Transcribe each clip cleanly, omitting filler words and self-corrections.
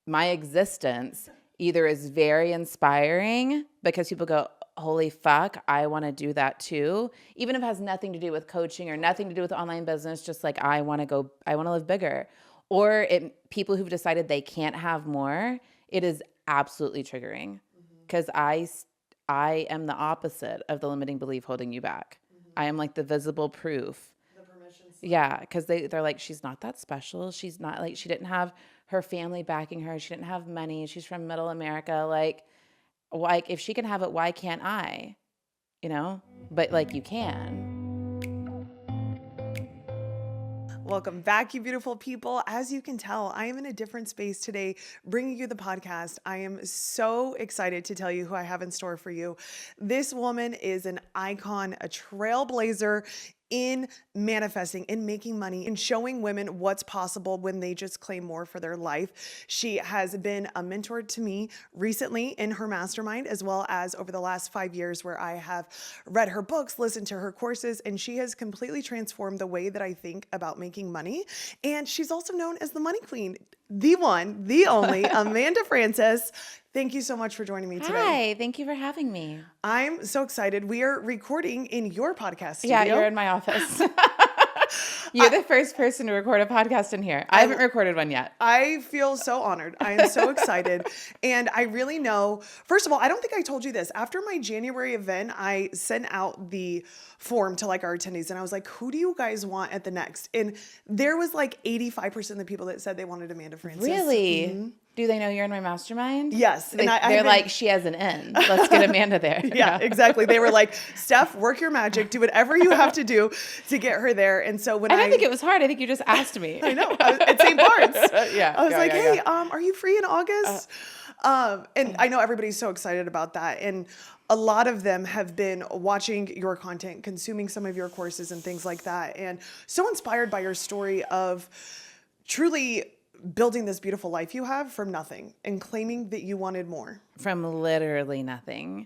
my existence either is very inspiring because people go, holy fuck, I want to do that too. Even if it has nothing to do with coaching or nothing to do with online business, just like I want to live bigger. Or people who've decided they can't have more, it is absolutely triggering because I am the opposite of the limiting belief holding you back. I am like the visible proof. The permission slip. Yeah, because they're like, she's not that special. She's not like, she didn't have her family backing her. She didn't have money. She's from middle America. Like if she can have it, why can't I? You know? But like you can. Welcome back, you beautiful people. As you can tell, I am in a different space today, bringing you the podcast. I am so excited to tell you who I have in store for you. This woman is an icon, a trailblazer in manifesting, in making money, in showing women what's possible when they just claim more for their life. She has been a mentor to me recently in her mastermind, as well as over the last 5 years where I have read her books, listened to her courses, and she has completely transformed the way that I think about making money. And she's also known as the money queen, the one, the only, Amanda Francis. Thank you so much for joining me today. Hi, thank you for having me. I'm so excited. We are recording in your podcast studio. Yeah, you're in my office. You're the first person to record a podcast in here. I haven't recorded one yet. I feel so honored. I am so excited. And I really know, first of all, I don't think I told you this. After my January event, I sent out the form to like our attendees and I was like, who do you guys want at the next? And there was like 85% of the people that said they wanted Amanda Francis. Really? Mm-hmm. Do they know you're in my mastermind? Yes. And they're like, she has an in. Let's get Amanda there. Yeah, exactly. They were like, Steph, work your magic. Do whatever you have to do to get her there. And so when I don't think it was hard. I think you just asked me. I know. At St. Bart's. Yeah. I was like, hey, are you free in August? And I know everybody's so excited about that. And a lot of them have been watching your content, consuming some of your courses and things like that. And so inspired by your story of truly building this beautiful life you have from nothing and claiming that you wanted more. From literally nothing.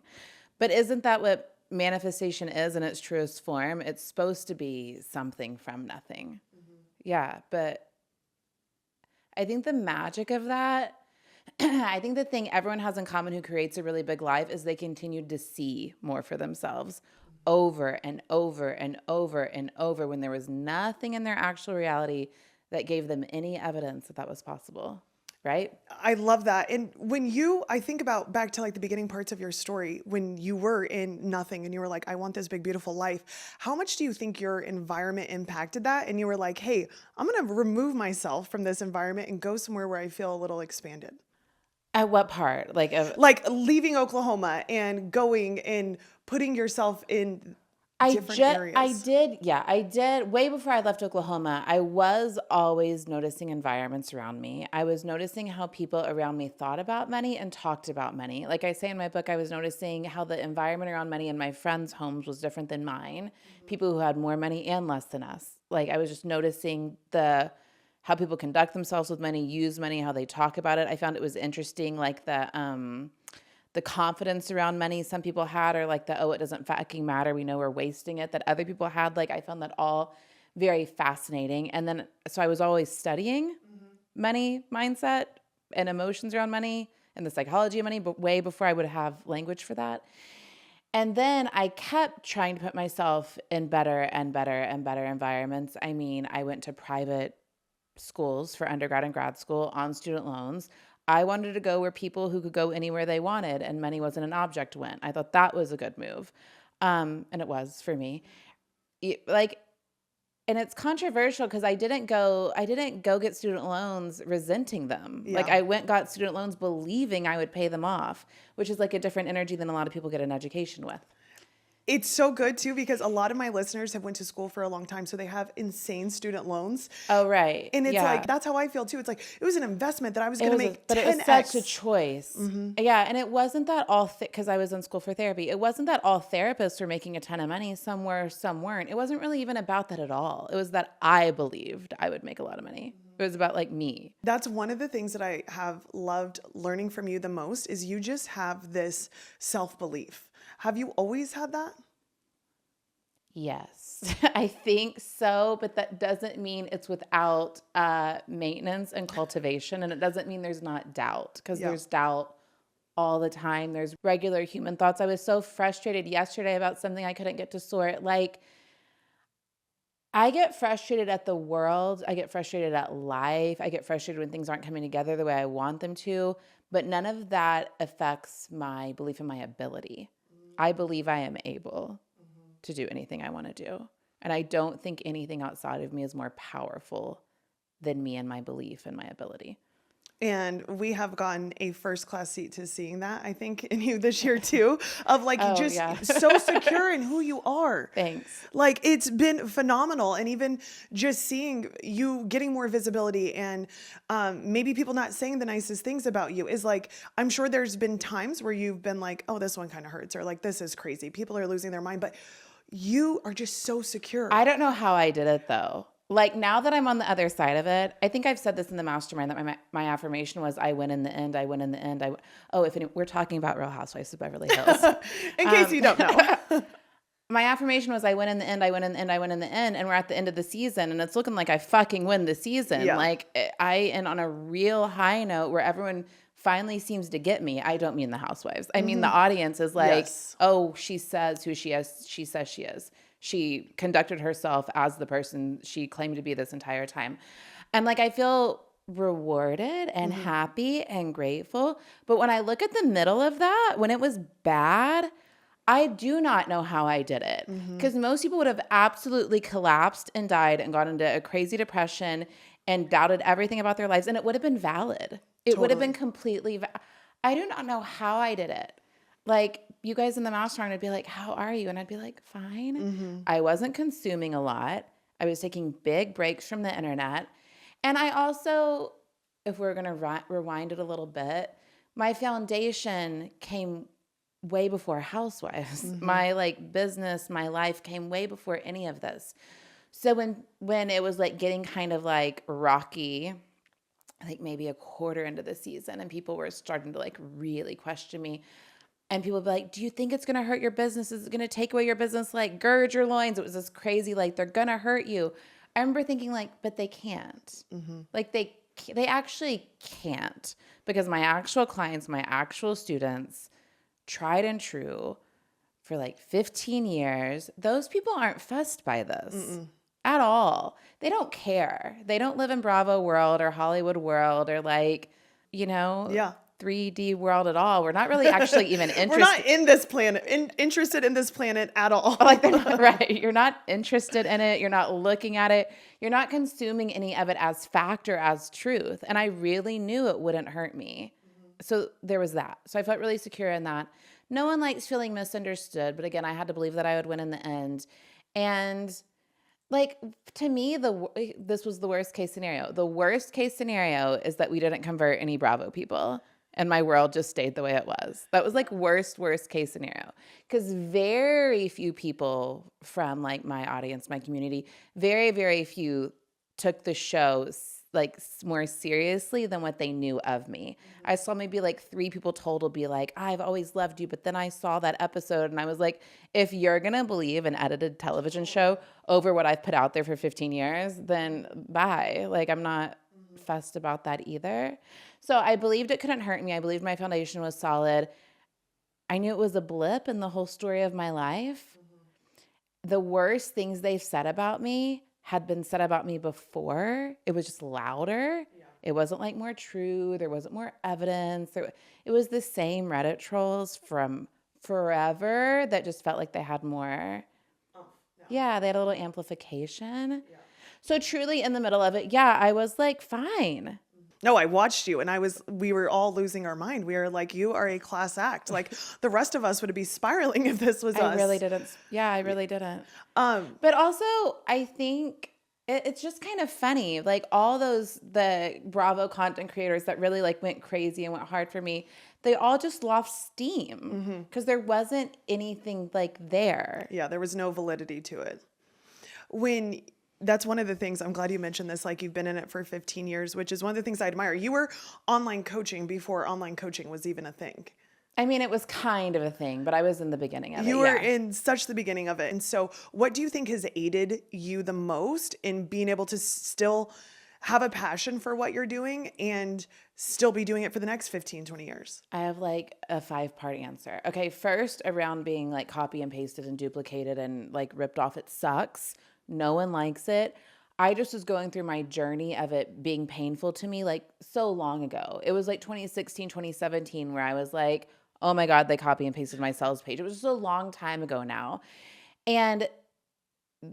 But isn't that what manifestation is in its truest form? It's supposed to be something from nothing. Mm-hmm. Yeah, but I think the magic of that, I think the thing everyone has in common who creates a really big life is they continue to see more for themselves over and over and over and over when there was nothing in their actual reality that gave them any evidence that was possible, right? I love that. And when I think about back to like the beginning parts of your story, when you were in nothing and you were like, I want this big, beautiful life. How much do you think your environment impacted that? And you were like, hey, I'm going to remove myself from this environment and go somewhere where I feel a little expanded. At what part? Like leaving Oklahoma and going and putting yourself in different areas. I did. Way before I left Oklahoma, I was always noticing environments around me. I was noticing how people around me thought about money and talked about money. Like I say in my book, I was noticing how the environment around money in my friends' homes was different than mine. Mm-hmm. People who had more money and less than us. Like I was just noticing how people conduct themselves with money, use money, how they talk about it. I found it was interesting, like the confidence around money some people had, or like it doesn't fucking matter, we know we're wasting it, that other people had. Like I found that all very fascinating. And then, so I was always studying money mindset and emotions around money and the psychology of money, but way before I would have language for that. And then I kept trying to put myself in better and better and better environments. I mean, I went to private schools for undergrad and grad school on student loans. I wanted to go where people who could go anywhere they wanted and money wasn't an object went. I thought that was a good move. And it was for me. And it's controversial because I didn't go get student loans resenting them. Yeah. Like I got student loans believing I would pay them off, which is like a different energy than a lot of people get an education with. It's so good too, because a lot of my listeners have went to school for a long time, so they have insane student loans. Oh, right. And it's like, that's how I feel too. It's like, it was an investment that I was going to make 10x. But it was such a choice. Mm-hmm. Yeah. And it wasn't that all, because I was in school for therapy, it wasn't that all therapists were making a ton of money. Some were, some weren't. It wasn't really even about that at all. It was that I believed I would make a lot of money. It was about like me. That's one of the things that I have loved learning from you the most is you just have this self-belief. Have you always had that? Yes, I think so, but that doesn't mean it's without maintenance and cultivation. And it doesn't mean there's not doubt, because Yeah. there's doubt all the time. There's regular human thoughts. I was so frustrated yesterday about something I couldn't get to sort. Like, I get frustrated at the world. I get frustrated at life. I get frustrated when things aren't coming together the way I want them to. But none of that affects my belief in my ability. I believe I am able to do anything I want to do. And I don't think anything outside of me is more powerful than me and my belief and my ability. And we have gotten a first class seat to seeing that, I think, in you this year too, of like Oh, just yeah. so secure in who you are. Thanks. Like it's been phenomenal. And even just seeing you getting more visibility and maybe people not saying the nicest things about you is like, I'm sure there's been times where you've been like, oh, this one kind of hurts, or like, this is crazy. People are losing their mind, but you are just so secure. I don't know how I did it though. Like, now that I'm on the other side of it, I think I've said this in the mastermind that my affirmation was, I win in the end, I win in the end. We're talking about Real Housewives of Beverly Hills. In case you don't know. My affirmation was, I win in the end, I win in the end, I win in the end. And we're at the end of the season and it's looking like I fucking win the season. Yeah. Like, I am on a real high note where everyone finally seems to get me. I don't mean the housewives. I mean, the audience is like, Yes. oh, she says who she is. She says she is. She conducted herself as the person she claimed to be this entire time. And like, I feel rewarded and happy and grateful. But when I look at the middle of that, when it was bad, I do not know how I did it, because most people would have absolutely collapsed and died and gone into a crazy depression and doubted everything about their lives. And it would have been valid. It would have been completely, I do not know how I did it. Like, you guys in the mastermind would be like, how are you? And I'd be like, fine. I wasn't consuming a lot. I was taking big breaks from the internet. And I also, if we're going to rewind it a little bit, my foundation came way before Housewives. My like business, my life came way before any of this. So when it was like getting kind of like rocky, I think maybe a quarter into the season, and people were starting to like really question me. And people would be like, do you think it's going to hurt your business? Is it going to take away your business? Like, gird your loins. It was this crazy, like, they're going to hurt you. I remember thinking like, but they can't. Like they actually can't, because my actual clients, my actual students, tried and true for like 15 years, those people aren't fussed by this at all. They don't care. They don't live in Bravo world or Hollywood world or like, Yeah. 3D world at all. We're not really actually even interested. We're not in this planet, interested in this planet at all. Like, they're not, right. You're not interested in it. You're not looking at it. You're not consuming any of it as fact or as truth. And I really knew it wouldn't hurt me. So there was that. So I felt really secure in that. No one likes feeling misunderstood. But again, I had to believe that I would win in the end. And like, to me, this was the worst case scenario. The worst case scenario is that we didn't convert any Bravo people and my world just stayed the way it was. That was like worst case scenario. Because very few people from like my audience, my community, very, very few took the show like more seriously than what they knew of me. I saw maybe like 3 people total be like, I've always loved you. But then I saw that episode and I was like, if you're going to believe an edited television show over what I've put out there for 15 years, then bye. Like, I'm not fussed about that either. So I believed it couldn't hurt me. I believed my foundation was solid. I knew it was a blip in the whole story of my life. The worst things they've said about me had been said about me before. It was just louder. Yeah. It wasn't like more true. There wasn't more evidence. It was the same Reddit trolls from forever that just felt like they had more. Oh, yeah, they had a little amplification. Yeah. So truly in the middle of it, yeah, I was like, fine. No, I watched you and we were all losing our mind. We were like, you are a class act. Like the rest of us would be spiraling if this was us. I really didn't. Yeah, I really didn't. But also I think it's just kind of funny. Like all the Bravo content creators that really like went crazy and went hard for me, they all just lost steam because there wasn't anything like there. Yeah, there was no validity to it. That's one of the things, I'm glad you mentioned this, like you've been in it for 15 years, which is one of the things I admire. You were online coaching before online coaching was even a thing. I mean, it was kind of a thing, but I was in the beginning of it. You were Yeah. in such the beginning of it. And so what do you think has aided you the most in being able to still have a passion for what you're doing and still be doing it for the next 15, 20 years? I have like a 5-part answer. Okay, first, around being like copy and pasted and duplicated and like ripped off, it sucks. No one likes it. I just was going through my journey of it being painful to me like so long ago. It was like 2016, 2017 where I was like, oh my God, they copy and pasted my sales page. It was just a long time ago now. And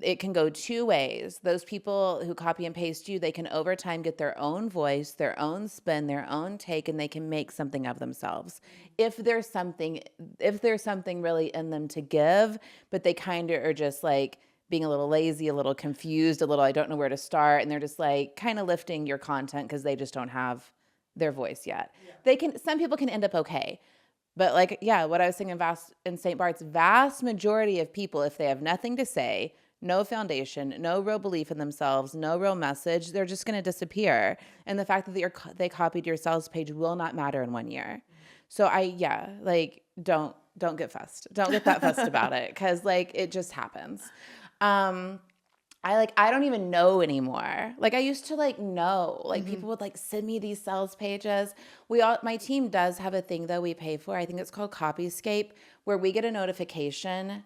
it can go two ways. Those people who copy and paste you, they can over time get their own voice, their own spin, their own take, and they can make something of themselves. If there's something really in them to give, but they kind of are just like being a little lazy, a little confused, a little, I don't know where to start. And they're just like kind of lifting your content because they just don't have their voice yet. Yeah. Some people can end up okay. But like, yeah, what I was saying in St. Bart's, vast majority of people, if they have nothing to say, no foundation, no real belief in themselves, no real message, they're just going to disappear. And the fact that they copied your sales page will not matter in 1 year. So don't get fussed. Don't get that fussed about it because like it just happens. I don't even know anymore. Like I used to like know, like people would like send me these sales pages. My team does have a thing though we pay for. I think it's called Copyscape, where we get a notification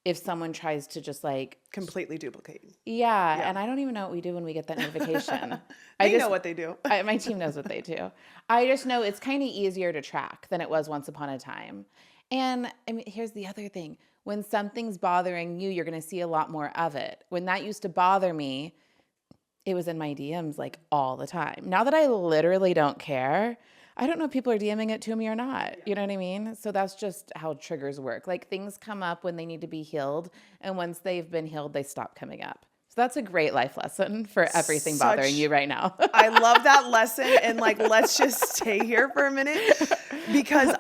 if someone tries to just like Completely duplicate. yeah. And I don't even know what we do when we get that notification. They know what they do. My team knows what they do. I just know it's kind of easier to track than it was once upon a time. And I mean, here's the other thing. When something's bothering you, you're going to see a lot more of it. When that used to bother me, it was in my DMs like all the time. Now that I literally don't care, I don't know if people are DMing it to me or not. You know what I mean? So that's just how triggers work. Like things come up when they need to be healed. And once they've been healed, they stop coming up. So that's a great life lesson for everything bothering you right now. I love that lesson. And like, let's just stay here for a minute because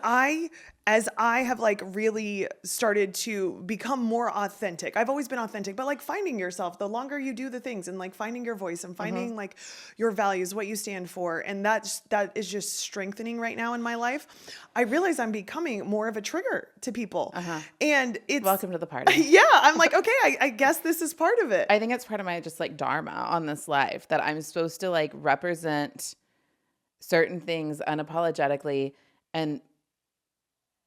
as I have like really started to become more authentic. I've always been authentic, but like finding yourself, the longer you do the things and like finding your voice and finding like your values, what you stand for. And that is just strengthening right now in my life. I realize I'm becoming more of a trigger to people. And it's welcome to the party. Yeah. I'm like, okay, I guess this is part of it. I think it's part of my just like dharma on this life that I'm supposed to like represent certain things unapologetically, and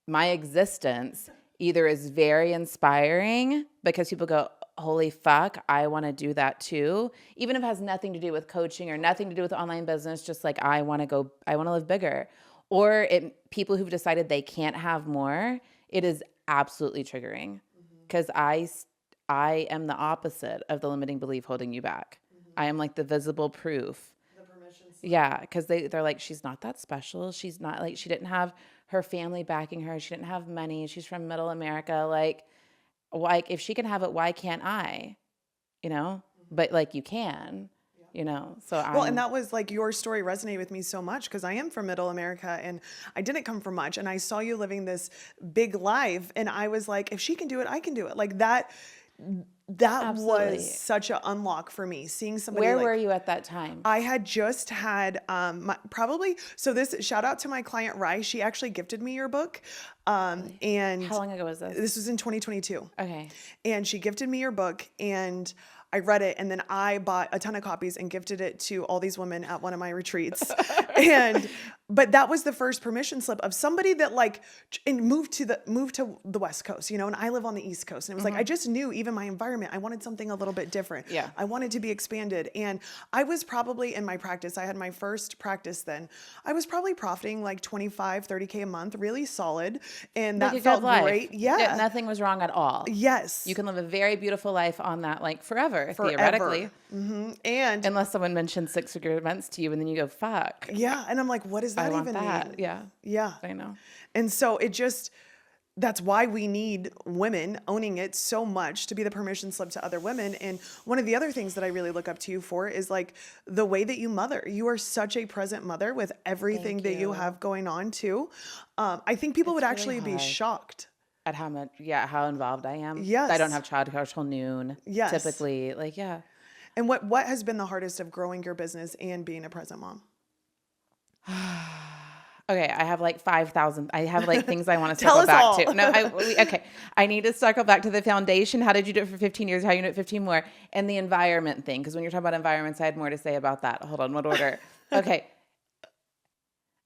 my existence either is very inspiring because people go, holy fuck, I want to do that too. Even if it has nothing to do with coaching or nothing to do with online business, just like I want to live bigger. Or people who've decided they can't have more, it is absolutely triggering because I am the opposite of the limiting belief holding you back. I am like the visible proof. The permission slip. Yeah, because they're like, she's not that special. She's not like, she didn't have her family backing her. She didn't have money. She's from middle America. Like if she can have it, why can't I? You know, but like you can, you know, so well, and that was like your story resonated with me so much because I am from middle America and I didn't come from much. And I saw you living this big life. And I was like, if she can do it, I can do it. Like that Absolutely. was such an unlock for me. Seeing somebody Where like, were you at that time? I had just had so this shout out to my client Rye. She actually gifted me your book. And how long ago was this? This was in 2022. Okay. And she gifted me your book and I read it and then I bought a ton of copies and gifted it to all these women at one of my retreats. But that was the first permission slip of somebody that like moved to the West Coast, you know, and I live on the East Coast. And it was like, I just knew even my environment, I wanted something a little bit different. Yeah. I wanted to be expanded. And I was probably in my practice, I had my first practice then. I was probably profiting like 25, 30K a month, really solid. And that felt great. Yeah. Nothing was wrong at all. Yes. You can live a very beautiful life on that, like forever. Theoretically. And unless someone mentions 6-figure events to you and then you go, fuck. Yeah. And I'm like, what does that I want even that. mean? Yeah. Yeah. I know. And so that's why we need women owning it so much to be the permission slip to other women. And one of the other things that I really look up to you for is like the way that you mother. You are such a present mother with everything that you have going on too. I think people would actually be shocked at how involved I am. Yes. I don't have childcare till noon. Yes. Typically, like, yeah. And what has been the hardest of growing your business and being a present mom? Okay, I have like 5,000. I have like things I want to Tell circle us back all. to. No, okay. I need to circle back to the foundation. How did you do it for 15 years? How you do it 15 more? And the environment thing. Because when you're talking about environments, I had more to say about that. Hold on, what order? Okay.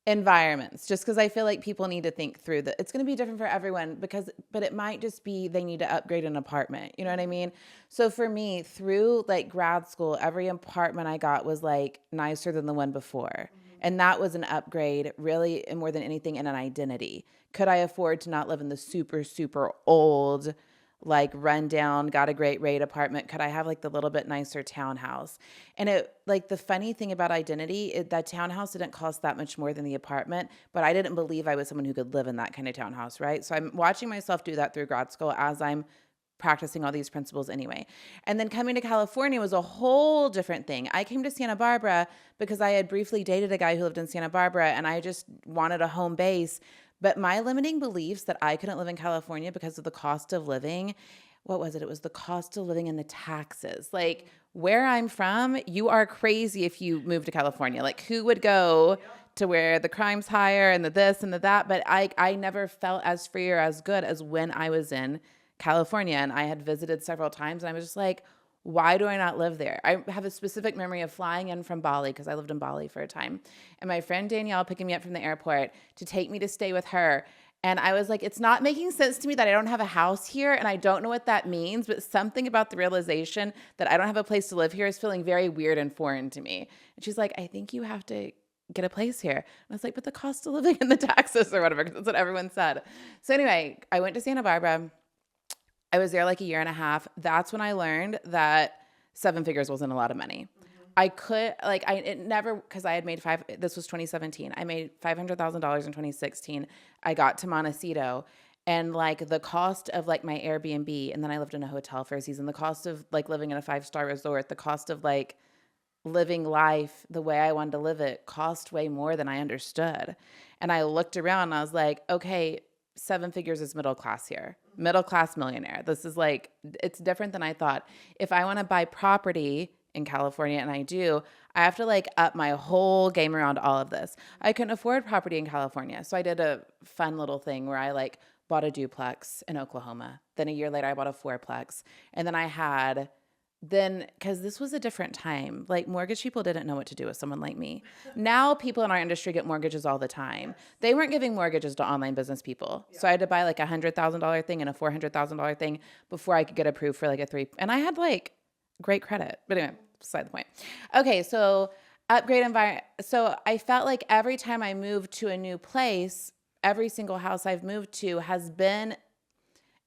Environments, just because I feel like people need to think through that. It's going to be different for everyone but it might just be they need to upgrade an apartment. You know what I mean? So for me, through like grad school, every apartment I got was like nicer than the one before. And that was an upgrade, really, and more than anything, in an identity. Could I afford to not live in the super, super old, like rundown, got a great rate apartment? Could I have like the little bit nicer townhouse? And it, like, the funny thing about identity, that townhouse didn't cost that much more than the apartment, but I didn't believe I was someone who could live in that kind of townhouse, right? So I'm watching myself do that through grad school as I'm practicing all these principles anyway. And then coming to California was a whole different thing. I came to Santa Barbara because I had briefly dated a guy who lived in Santa Barbara and I just wanted a home base. But my limiting beliefs that I couldn't live in California because of the cost of living, what was it? It was the cost of living and the taxes. Like, where I'm from, you are crazy if you move to California. Like, who would go to where the crime's higher and the this and the that? But I never felt as free or as good as when I was in California. And I had visited several times and I was just like, why do I not live there? I have a specific memory of flying in from Bali because I lived in Bali for a time. And my friend Danielle picking me up from the airport to take me to stay with her. And I was like, it's not making sense to me that I don't have a house here. And I don't know what that means, but something about the realization that I don't have a place to live here is feeling very weird and foreign to me. And she's like, I think you have to get a place here. And I was like, but the cost of living and the taxes or whatever, because that's what everyone said. So anyway, I went to Santa Barbara. I was there like a year and a half. That's when I learned that 7 figures wasn't a lot of money. I could, like, it never, because I had made this was 2017. I made $500,000 in 2016. I got to Montecito, and like the cost of like my Airbnb, and then I lived in a hotel for a season, the cost of like living in a 5-star resort, the cost of like living life the way I wanted to live it cost way more than I understood. And I looked around and I was like, okay, 7 figures is middle class here. Middle class millionaire. This is like, it's different than I thought. If I want to buy property in California, and I do, I have to like up my whole game around all of this. I couldn't afford property in California. So I did a fun little thing where I like bought a duplex in Oklahoma. Then a year later, I bought a fourplex. And then because this was a different time, like mortgage people didn't know what to do with someone like me. Now people in our industry get mortgages all the time. They weren't giving mortgages to online business people. So I had to buy like $100,000 thing and a $400,000 thing before I could get approved for like a 3. And I had like great credit. But anyway, beside the point. Okay, so upgrade environment. So I felt like every time I moved to a new place, every single house I've moved to has been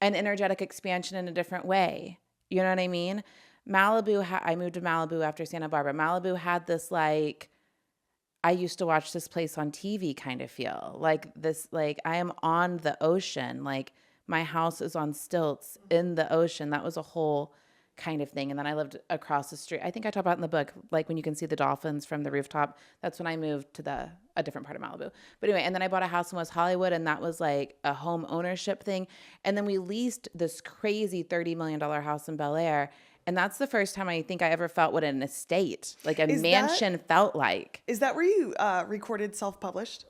an energetic expansion in a different way. You know what I mean? I moved to Malibu after Santa Barbara. Malibu had this like, I used to watch this place on TV kind of feel. Like this, like I am on the ocean. Like my house is on stilts in the ocean. That was a whole kind of thing. And then I lived across the street. I think I talk about in the book, like when you can see the dolphins from the rooftop. That's when I moved to a different part of Malibu. But anyway, and then I bought a house in West Hollywood, and that was like a home ownership thing. And then we leased this crazy $30 million house in Bel Air. And that's the first time I think I ever felt what an estate, like a mansion felt like. Is that where you recorded self-published?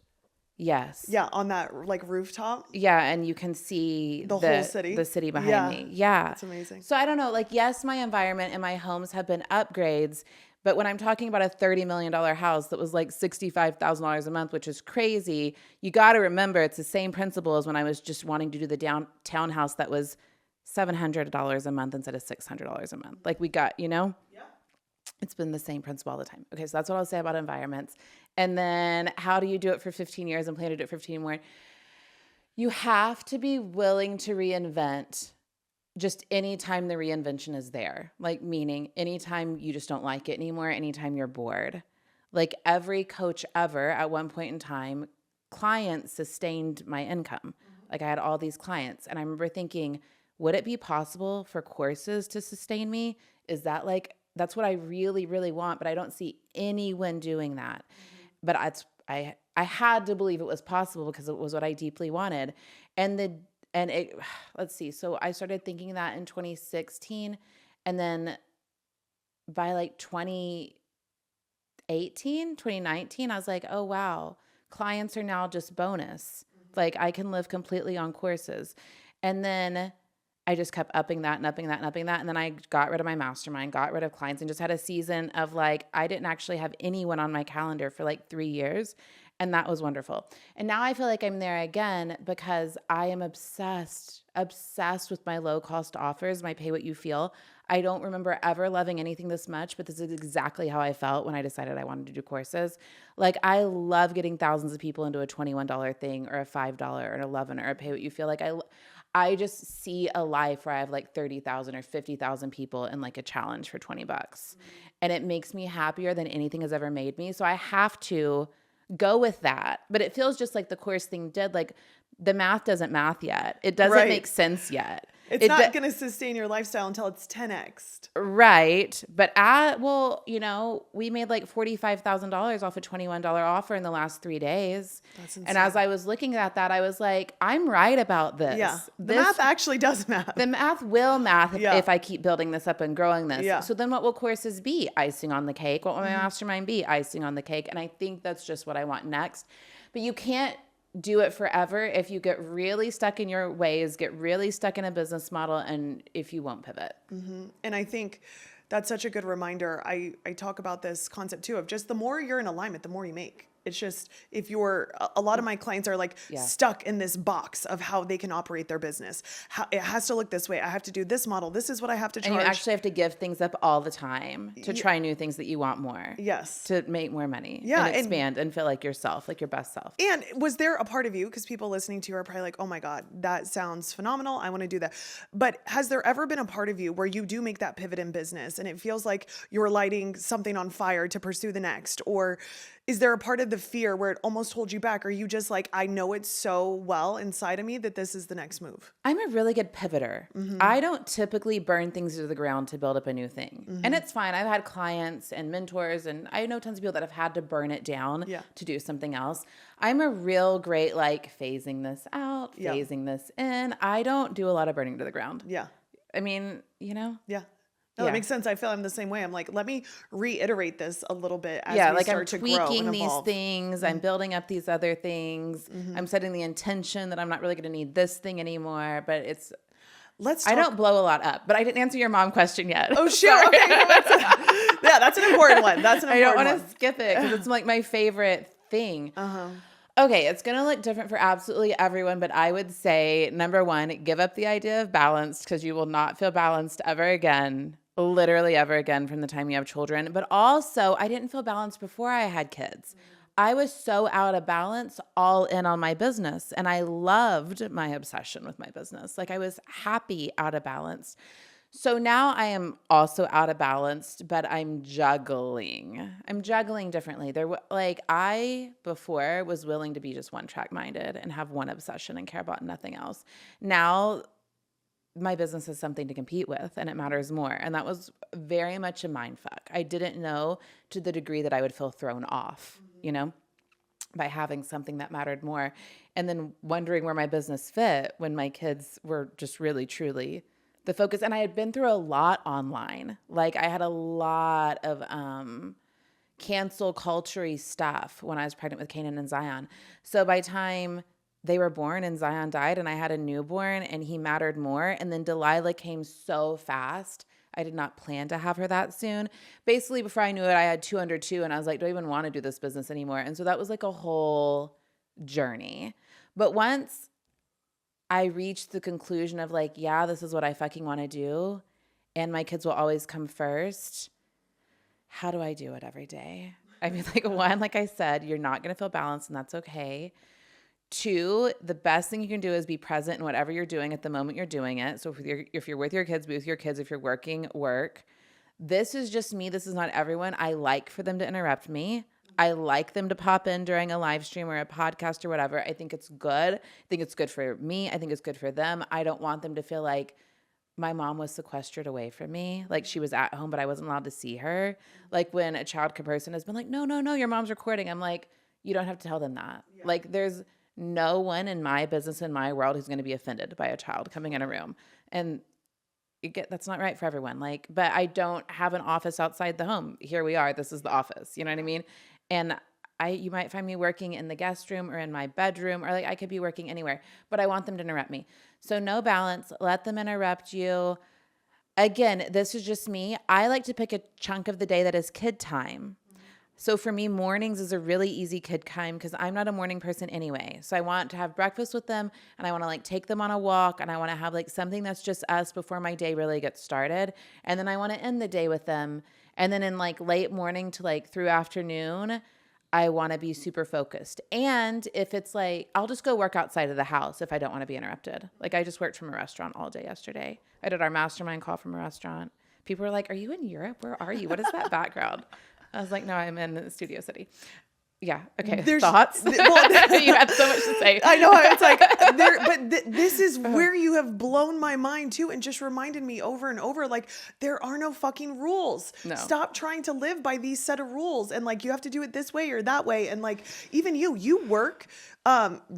Yes. Yeah, on that like rooftop. Yeah, and you can see the whole city. The city behind me. Yeah. That's amazing. So I don't know, like yes, my environment and my homes have been upgrades, but when I'm talking about a $30 million house that was like $65,000 a month, which is crazy, you got to remember it's the same principle as when I was just wanting to do the downtown house that was $700 a month instead of $600 a month. Like we got, you know? Yeah. It's been the same principle all the time. Okay, so that's what I'll say about environments. And then how do you do it for 15 years and plan to do it for 15 more? You have to be willing to reinvent just anytime the reinvention is there. Like meaning anytime you just don't like it anymore, anytime you're bored. Like every coach ever at one point in time, clients sustained my income. Mm-hmm. Like I had all these clients. And I remember thinking, would it be possible for courses to sustain me? Is that like, that's what I really, really want, but I don't see anyone doing that. Mm-hmm. But I had to believe it was possible because it was what I deeply wanted. Let's see. So I started thinking that in 2016, and then by like 2019, I was like, oh wow, Clients are now just bonus. Like I can live completely on courses. And then I just kept upping that and upping that and upping that. And then I got rid of my mastermind, got rid of clients, and just had a season of like, I didn't actually have anyone on my calendar for like 3 years. And that was wonderful. And now I feel like I'm there again because I am obsessed with my low cost offers, my pay what you feel. I don't remember ever loving anything this much, but this is exactly how I felt when I decided I wanted to do courses. Like I love getting thousands of people into a $21 thing or a $5 or an $11 or a pay what you feel. Like I just see a life where I have like 30,000 or 50,000 people in like a challenge for $20. And it makes me happier than anything has ever made me. So I have to go with that. But it feels just like the course thing did. Like the math doesn't math yet. It doesn't make sense yet. It's not going to sustain your lifestyle until it's 10x. Right. But we made like $45,000 off a $21 offer in the last 3 days. That's insane. And as I was looking at that, I was like, I'm right about this. Yeah. The math actually does math. The math will math if I keep building this up and growing this. Yeah. So then what will courses be? Icing on the cake. What will my mastermind be? Icing on the cake. And I think that's just what I want next. But you can't do it forever if you get really stuck in your ways, get really stuck in a business model, and if you won't pivot. And I think that's such a good reminder. I talk about this concept too of just the more you're in alignment, the more you make. It's just if you're a lot of my clients are like stuck in this box of how they can operate their business. How it has to look this way. I have to do this model. This is what I have to charge. And you actually have to give things up all the time to try new things that you want more. Yes. To make more money. Yeah. And expand and feel like yourself, like your best self. And was there a part of you, because people listening to you are probably like, oh my God, that sounds phenomenal. I want to do that. But has there ever been a part of you where you do make that pivot in business and it feels like you're lighting something on fire to pursue the next? Or is there a part of the fear where it almost holds you back? Or are you just like, I know it so well inside of me that this is the next move? I'm a really good pivoter. I don't typically burn things to the ground to build up a new thing. And it's fine. I've had clients and mentors, and I know tons of people that have had to burn it down to do something else. I'm a real great, like, phasing this out, phasing this in. I don't do a lot of burning to the ground. Yeah. I mean, Yeah. No, that makes sense. I feel I'm the same way. I'm like, let me reiterate this a little bit as we like start I'm to grow and tweaking these evolve. things. I'm building up these other things. I'm setting the intention that I'm not really going to need this thing anymore, but it's I don't blow a lot up, but I didn't answer your mom question yet. Oh, shoot. Okay. That's an important one. That's an important one. I don't want to skip it because it's like my favorite thing. Okay, it's going to look different for absolutely everyone, but I would say, number one, give up the idea of balance because you will not feel balanced ever again, literally ever again from the time you have children. But also, I didn't feel balanced before I had kids. I was so out of balance, all in on my business, and I loved my obsession with my business. Like I was happy out of balance. So now I am also out of balance, but I'm juggling. I'm juggling differently. I before was willing to be just one track minded and have one obsession and care about nothing else. Now my business is something to compete with and it matters more. And that was very much a mind fuck. I didn't know to the degree that I would feel thrown off, by having something that mattered more. And then wondering where my business fit when my kids were just really, truly the focus. And I had been through a lot online. Like I had a lot of cancel culture-y stuff when I was pregnant with Kanan and Zion. So by the time they were born and Zion died and I had a newborn and he mattered more. And then Delilah came so fast. I did not plan to have her that soon. Basically, before I knew it, I had 202 and I was like, do I even want to do this business anymore? And so that was like a whole journey. But once I reached the conclusion of like, yeah, this is what I fucking want to do, and my kids will always come first, how do I do it every day? I mean, like, one, like I said, you're not going to feel balanced, and that's okay. Two, the best thing you can do is be present in whatever you're doing at the moment you're doing it. So if you're with your kids, be with your kids. If you're working, work. This is just me. This is not everyone. I like for them to interrupt me. I like them to pop in during a live stream or a podcast or whatever. I think it's good. I think it's good for me. I think it's good for them. I don't want them to feel like my mom was sequestered away from me. Like she was at home, but I wasn't allowed to see her. Like when a child person has been like, no, your mom's recording. I'm like, you don't have to tell them that. Yeah. Like there's no one in my business, in my world, who's going to be offended by a child coming in a room. And that's not right for everyone. Like, but I don't have an office outside the home. Here we are. This is the office. You know what I mean? And You might find me working in the guest room or in my bedroom, or like I could be working anywhere, but I want them to interrupt me. So no balance, let them interrupt you. Again, this is just me. I like to pick a chunk of the day that is kid time. So for me, mornings is a really easy kid time because I'm not a morning person anyway. So I want to have breakfast with them, and I want to like take them on a walk, and I want to have like something that's just us before my day really gets started. And then I want to end the day with them. And then in like late morning to like through afternoon, I want to be super focused. And if it's like, I'll just go work outside of the house if I don't want to be interrupted. Like I just worked from a restaurant all day yesterday. I did our mastermind call from a restaurant. People were like, "Are you in Europe? Where are you? What is that background?" I was like, "No, I'm in Studio City." Yeah. Okay. Thoughts? You had so much to say. I know. It's like, this is where you have blown my mind too, and just reminded me over and over, like, there are no fucking rules. No. Stop trying to live by these set of rules. And like, you have to do it this way or that way. And like, even you work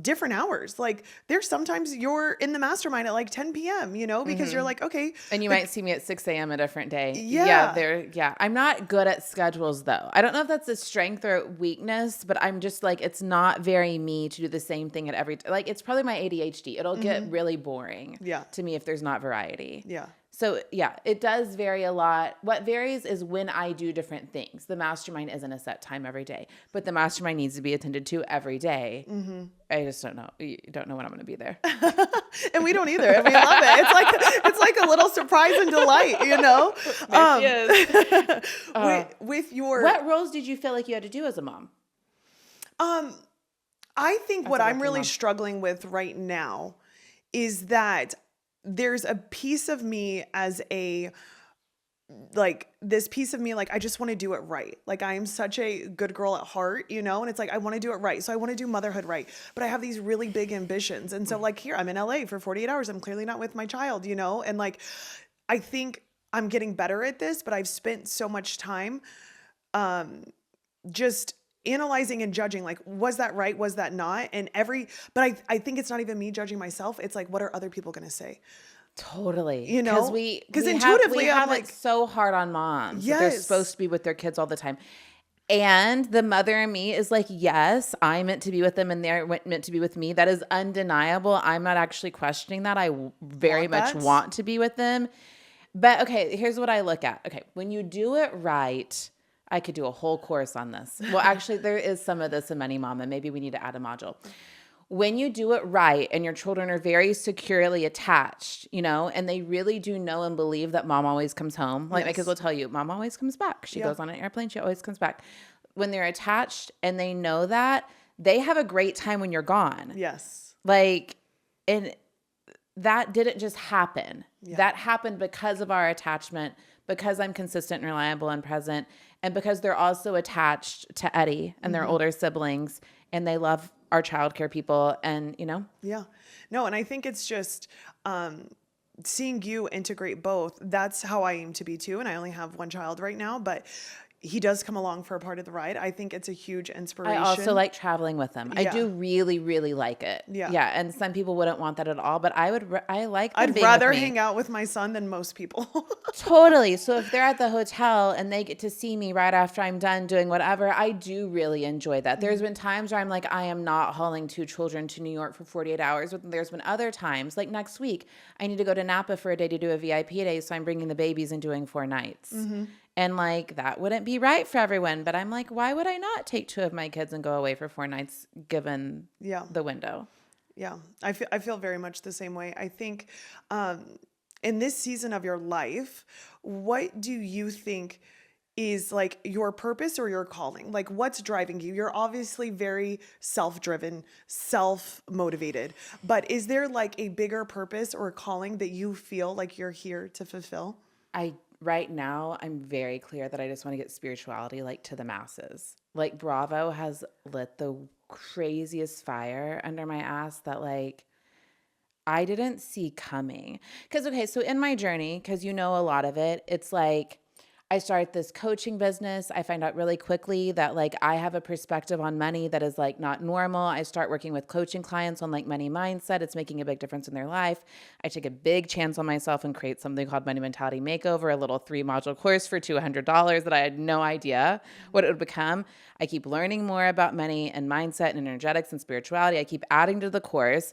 different hours. Like there's sometimes you're in the mastermind at like 10 p.m., because you're like, okay. And you might see me at 6 a.m. a different day. Yeah. I'm not good at schedules though. I don't know if that's a strength or weakness, but I'm just like, it's not very me to do the same thing at every, like it's probably my ADHD. It'll get really boring to me if there's not variety. Yeah. So yeah, it does vary a lot. What varies is when I do different things. The mastermind isn't a set time every day, but the mastermind needs to be attended to every day. I just don't know. You don't know when I'm going to be there. And we don't either. And we love it. It's like a little surprise and delight, with your, what roles did you feel like you had to do as a mom? I think what I'm really struggling with right now is that there's a piece of me as a, like this piece of me, like, I just want to do it right. Like I am such a good girl at heart, and it's like, I want to do it right. So I want to do motherhood right, but I have these really big ambitions. And so like here, I'm in LA for 48 hours. I'm clearly not with my child, and like, I think I'm getting better at this, but I've spent so much time, just analyzing and judging, like, was that right? Was that not? But I think it's not even me judging myself. It's like, what are other people going to say? Totally. Because intuitively we have I'm like, it so hard on moms. Yes. They're supposed to be with their kids all the time. And the mother in me is like, yes, I'm meant to be with them and they're meant to be with me. That is undeniable. I'm not actually questioning that. I very much want to be with them. But okay, here's what I look at. Okay, when you do it right, I could do a whole course on this. Well, actually, there is some of this in Money Mama. Maybe we need to add a module. When you do it right and your children are very securely attached, and they really do know and believe that mom always comes home. Like my kids will tell you, mom always comes back. She goes on an airplane. She always comes back. When they're attached and they know that, they have a great time when you're gone. Yes. Like, and that didn't just happen. Yeah. That happened because of our attachment, because I'm consistent and reliable and present, and because they're also attached to Eddie and their older siblings, and they love our childcare people, and Yeah. No, and I think it's just seeing you integrate both. That's how I aim to be too. And I only have one child right now, but he does come along for a part of the ride. I think it's a huge inspiration. I also like traveling with him. Yeah. I do really, really like it. Yeah. Yeah. And some people wouldn't want that at all, but I like them I'd being rather with me. hang out with my son than most people. Totally. So if they're at the hotel and they get to see me right after I'm done doing whatever, I do really enjoy that. There's been times where I'm like, I am not hauling 2 children to New York for 48 hours. But there's been other times, like next week, I need to go to Napa for a day to do a VIP day. So I'm bringing the babies and doing 4 nights. And like, that wouldn't be right for everyone. But I'm like, why would I not take 2 of my kids and go away for 4 nights given the window? Yeah, I feel very much the same way. I think in this season of your life, what do you think is like your purpose or your calling? Like what's driving you? You're obviously very self-driven, self-motivated, but is there like a bigger purpose or calling that you feel like you're here to fulfill? Right now, I'm very clear that I just want to get spirituality like to the masses. Like Bravo has lit the craziest fire under my ass that like I didn't see coming. Because, okay, so in my journey, because a lot of it, it's like I start this coaching business. I find out really quickly that like I have a perspective on money that is like not normal. I start working with coaching clients on like money mindset. It's making a big difference in their life. I take a big chance on myself and create something called Money Mentality Makeover, a little 3-module course for $200 that I had no idea what it would become. I keep learning more about money and mindset and energetics and spirituality. I keep adding to the course.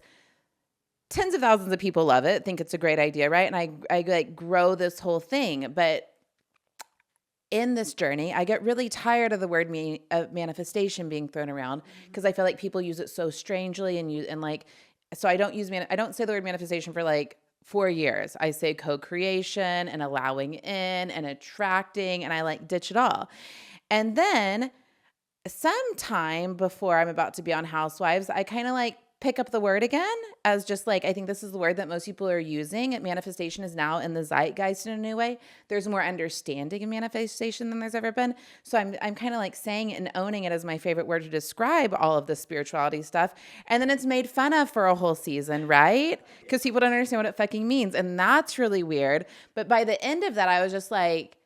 Tens of thousands of people love it, think it's a great idea, right? And I like grow this whole thing. But in this journey, I get really tired of the word manifestation being thrown around because I feel like people use it so strangely and like, so I don't say the word manifestation for like 4 years. I say co-creation and allowing in and attracting, and I like ditch it all. And then sometime before I'm about to be on Housewives, I kind of like pick up the word again as just like, I think this is the word that most people are using. Manifestation is now in the zeitgeist in a new way. There's more understanding in manifestation than there's ever been. So I'm kind of like saying it and owning it as my favorite word to describe all of the spirituality stuff. And then it's made fun of for a whole season, right? Because people don't understand what it fucking means. And that's really weird. But by the end of that, I was just like,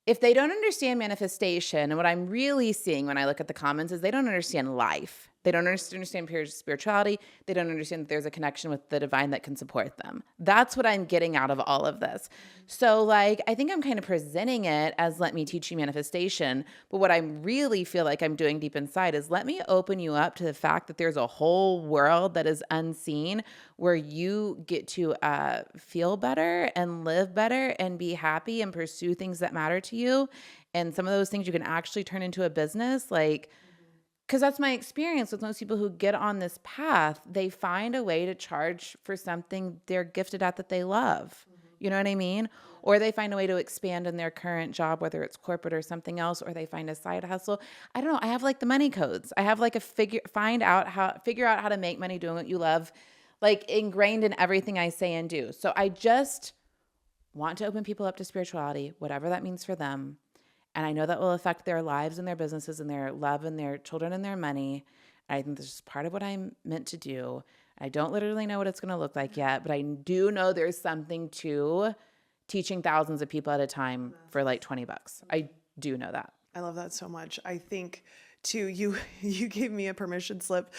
if they don't understand manifestation, and what I'm really seeing when I look at the comments is they don't understand life. They don't understand pure spirituality. They don't understand that there's a connection with the divine that can support them. That's what I'm getting out of all of this. So like, I think I'm kind of presenting it as let me teach you manifestation. But what I really feel like I'm doing deep inside is let me open you up to the fact that there's a whole world that is unseen where you get to feel better and live better and be happy and pursue things that matter to you. And some of those things you can actually turn into a business, like, because that's my experience with most people who get on this path. They find a way to charge for something they're gifted at that they love. You know what I mean? Or they find a way to expand in their current job, whether it's corporate or something else, or they find a side hustle. I don't know. I have like the money codes. I have like figure out how to make money doing what you love, like ingrained in everything I say and do. So I just want to open people up to spirituality, whatever that means for them. And I know that will affect their lives and their businesses and their love and their children and their money. I think this is part of what I'm meant to do. I don't literally know what it's going to look like yet, but I do know there's something to teaching thousands of people at a time for like $20. I do know that. I love that so much. I think too, you gave me a permission slip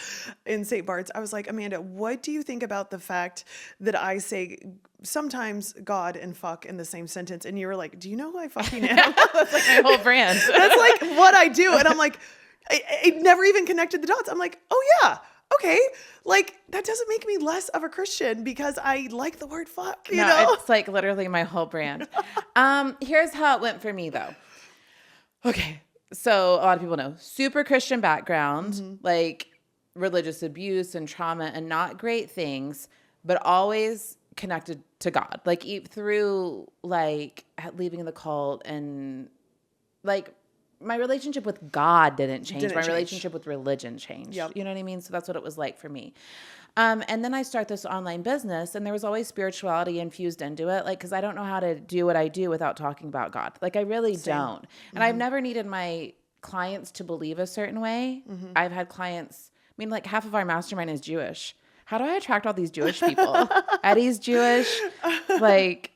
in St. Bart's. I was like, Amanda, what do you think about the fact that I say sometimes God and fuck in the same sentence? And you were like, do you know who I fucking am? That's like my whole brand. That's like what I do. And I'm like, I never even connected the dots. I'm like, oh yeah, okay. Like that doesn't make me less of a Christian because I like the word fuck, you know? It's like literally my whole brand. Here's how it went for me though. Okay. So a lot of people know super Christian background, like religious abuse and trauma and not great things, but always connected to God, like through like leaving the cult and like my relationship with God didn't change. My relationship with religion changed. Yep. You know what I mean? So that's what it was like for me. And then I start this online business and there was always spirituality infused into it. Like, cause I don't know how to do what I do without talking about God. Like I really don't. And I've never needed my clients to believe a certain way. I've had clients, I mean, like half of our mastermind is Jewish. How do I attract all these Jewish people? Eddie's Jewish. Like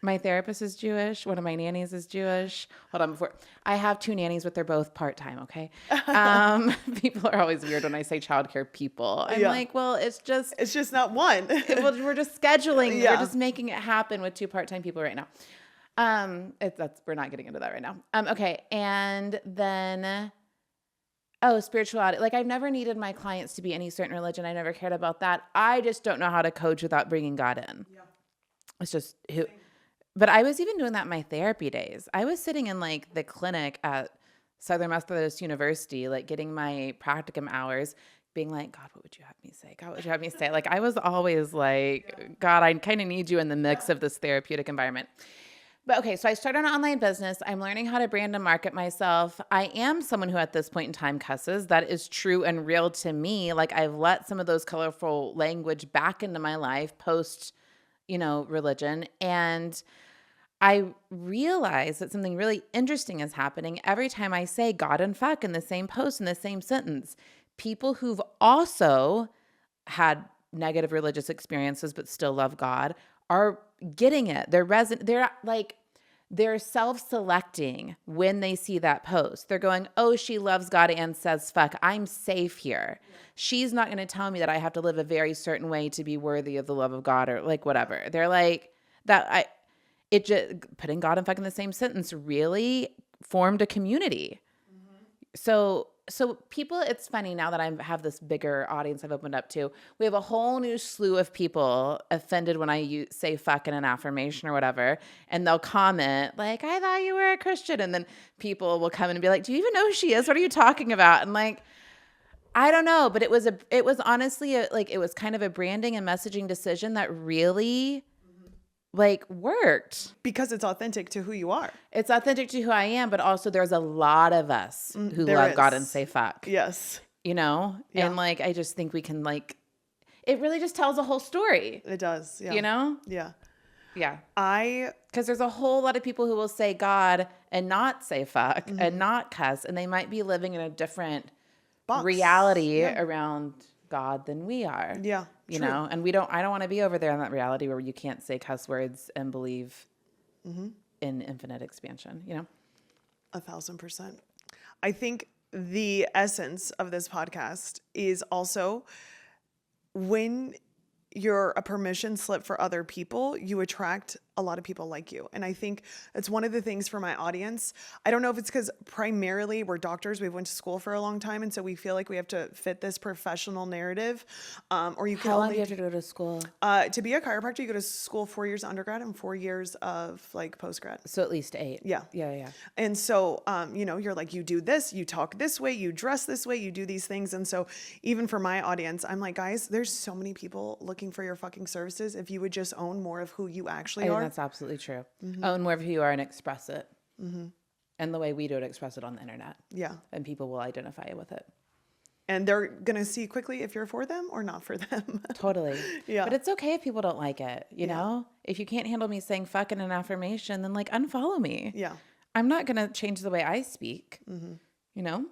my therapist is Jewish. One of my nannies is Jewish. Hold on, I have 2 nannies, but they're both part-time. Okay. People are always weird when I say childcare people. I'm like, well, it's just not one. We're just scheduling. Yeah. We're just making it happen with 2 part-time people right now. We're not getting into that right now. Okay. And then, spirituality. Like I've never needed my clients to be any certain religion. I never cared about that. I just don't know how to coach without bringing God in. Yeah. It's just but I was even doing that in my therapy days. I was sitting in like the clinic at Southern Methodist University, like getting my practicum hours, being like, God, what would you have me say? God, what would you have me say? Like I was always like, God, I kind of need you in the mix of this therapeutic environment. But okay, so I started an online business. I'm learning how to brand and market myself. I am someone who at this point in time cusses. That is true and real to me. Like I've let some of those colorful language back into my life post, religion. And I realize that something really interesting is happening every time I say God and fuck in the same post, in the same sentence. People who've also had negative religious experiences but still love God are getting it. They're like, they're self-selecting when they see that post. They're going, oh, she loves God and says fuck. I'm safe here. She's not going to tell me that I have to live a very certain way to be worthy of the love of God or like whatever. They're like it just putting God and fuck in the same sentence really formed a community. So people, it's funny now that I have this bigger audience I've opened up to, we have a whole new slew of people offended when I say fuck in an affirmation or whatever. And they'll comment like, I thought you were a Christian. And then people will come in and be like, do you even know who she is? What are you talking about? And like, I don't know, but it was honestly it was kind of a branding and messaging decision that really like worked. Because it's authentic to who you are. It's authentic to who I am, but also there's a lot of us who there love is. God and say fuck. Yes. You know? Yeah. And like, I just think we can like, it really just tells a whole story. It does. Yeah. You know? Yeah. Yeah. I Because there's a whole lot of people who will say God and not say fuck and not cuss. And they might be living in a different box. reality around God than we are. Yeah. You true. know, and I don't want to be over there in that reality where you can't say cuss words and believe in infinite expansion, you know? 1,000%. I think the essence of this podcast is also when you're a permission slip for other people, you attract a lot of people like you. And I think it's one of the things for my audience. I don't know if it's because primarily we're doctors, we went to school for a long time, and so we feel like we have to fit this professional narrative. Or you can How long only do you have to go to school? to be a chiropractor, you go to school 4 years undergrad and 4 years of like postgrad. So at least 8. Yeah. Yeah. And so, you're like, you do this, you talk this way, you dress this way, you do these things. And so even for my audience, I'm like, guys, there's so many people looking for your fucking services. If you would just own more of who you actually I think are. that's absolutely true. Own more of who you are and express it. And the way we do it, express it on the internet. Yeah. And people will identify with it. And they're going to see quickly if you're for them or not for them. Totally. Yeah. But it's okay if people don't like it, you know? If you can't handle me saying fuck in an affirmation, then like unfollow me. Yeah. I'm not going to change the way I speak, you know?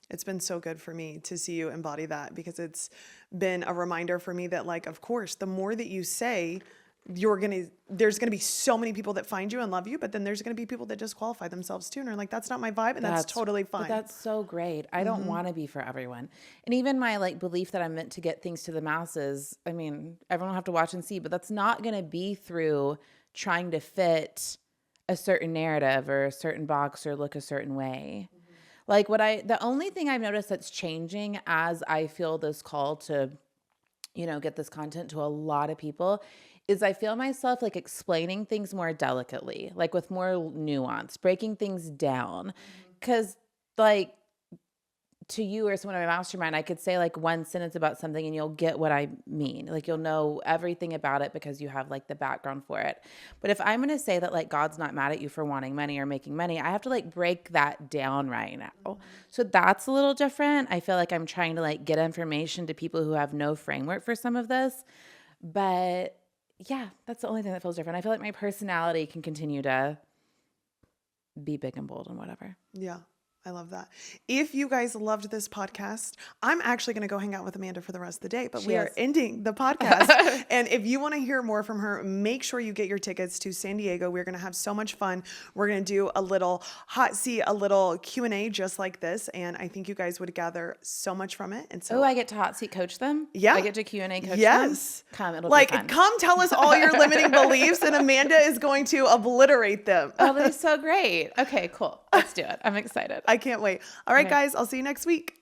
It's been so good for me to see you embody that, because it's been a reminder for me that, like, of course, the more that you say, there's gonna be so many people that find you and love you, but then there's gonna be people that disqualify themselves too, and are like, that's not my vibe, and that's totally fine. But that's so great. I don't want to be for everyone. And even my like belief that I'm meant to get things to the masses, I mean, everyone will have to watch and see, but that's not going to be through trying to fit a certain narrative or a certain box or look a certain way. Like the only thing I've noticed that's changing as I feel this call to, get this content to a lot of people is I feel myself like explaining things more delicately, like with more nuance, breaking things down. Cause like to you or someone in my mastermind, I could say like one sentence about something and you'll get what I mean. Like you'll know everything about it because you have like the background for it. But if I'm going to say that like God's not mad at you for wanting money or making money, I have to like break that down right now. So that's a little different. I feel like I'm trying to like get information to people who have no framework for some of this. But yeah, that's the only thing that feels different. I feel like my personality can continue to be big and bold and whatever. Yeah. I love that. If you guys loved this podcast, I'm actually going to go hang out with Amanda for the rest of the day, but we are ending the podcast. And if you want to hear more from her, make sure you get your tickets to San Diego. We're going to have so much fun. We're going to do a little hot seat, a little Q&A just like this. And I think you guys would gather so much from it. And so, I get to hot seat coach them? Yeah. I get to Q&A coach them? Yes. Come, it'll like, be fun. come tell us all your limiting beliefs, and Amanda is going to obliterate them. Oh, they're so great. Okay, cool. Let's do it. I'm excited. I can't wait. All right, guys, I'll see you next week.